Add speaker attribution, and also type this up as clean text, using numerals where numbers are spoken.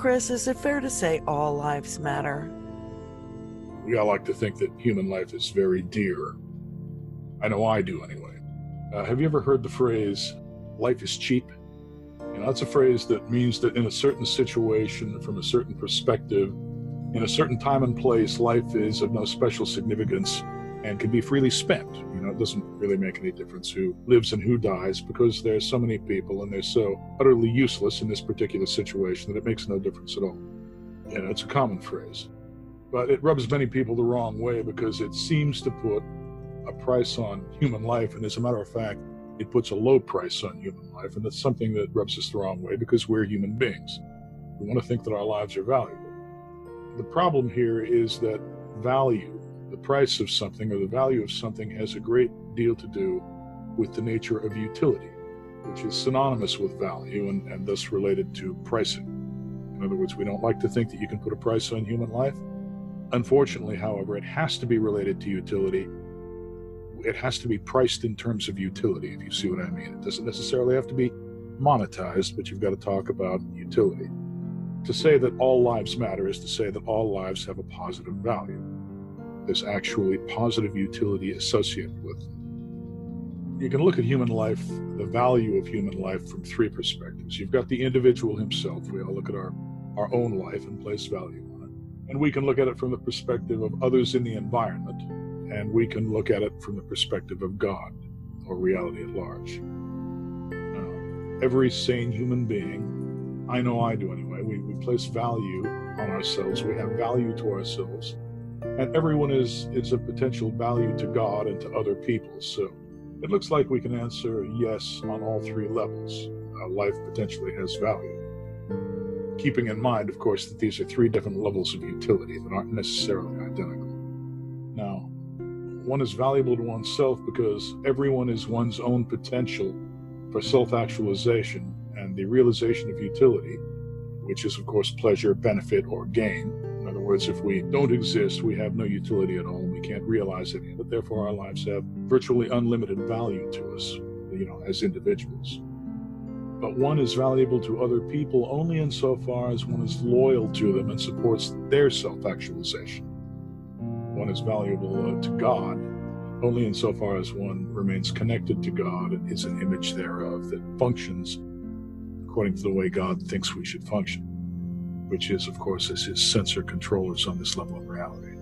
Speaker 1: Chris, is it fair to say all lives matter?
Speaker 2: We all like to think that human life is very dear. I know I do anyway. Have you ever heard the phrase, life is cheap? That's a phrase that means that in a certain situation, from a certain perspective, in a certain time and place, life is of no special significance and can be freely spent. It doesn't really make any difference who lives and who dies, because there's so many people and they're so utterly useless in this particular situation that it makes no difference at all. It's a common phrase, but it rubs many people the wrong way because it seems to put a price on human life, and as a matter of fact, it puts a low price on human life, and that's something that rubs us the wrong way because we're human beings. We want to think that our lives are valuable. The problem here is that value, the price of something or the value of something, has a great deal to do with the nature of utility, which is synonymous with value and thus related to pricing. In other words, we don't like to think that you can put a price on human life. Unfortunately, however, it has to be related to utility. It has to be priced in terms of utility, if you see what I mean. It doesn't necessarily have to be monetized, but you've got to talk about utility. To say that all lives matter is to say that all lives have a positive value. There's actually positive utility associated with them. You can look at human life, the value of human life, from three perspectives. You've got the individual himself. We all look at our own life and place value on it. And we can look at it from the perspective of others in the environment. And we can look at it from the perspective of God, or reality at large. Now, every sane human being, I know I do anyway, we place value on ourselves. We have value to ourselves. And everyone is of potential value to God and to other people. So it looks like we can answer yes on all three levels. Life potentially has value. Keeping in mind, of course, that these are three different levels of utility that aren't necessarily identical. Now, one is valuable to oneself because everyone is one's own potential for self-actualization and the realization of utility, which is, of course, pleasure, benefit, or gain. In other words, if we don't exist, we have no utility at all, and we can't realize any of it. Therefore, our lives have virtually unlimited value to us, as individuals. But one is valuable to other people only insofar as one is loyal to them and supports their self-actualization. One is valuable to God only insofar as one remains connected to God and is an image thereof that functions according to the way God thinks we should function, which is, of course, as his censor controllers on this level of reality.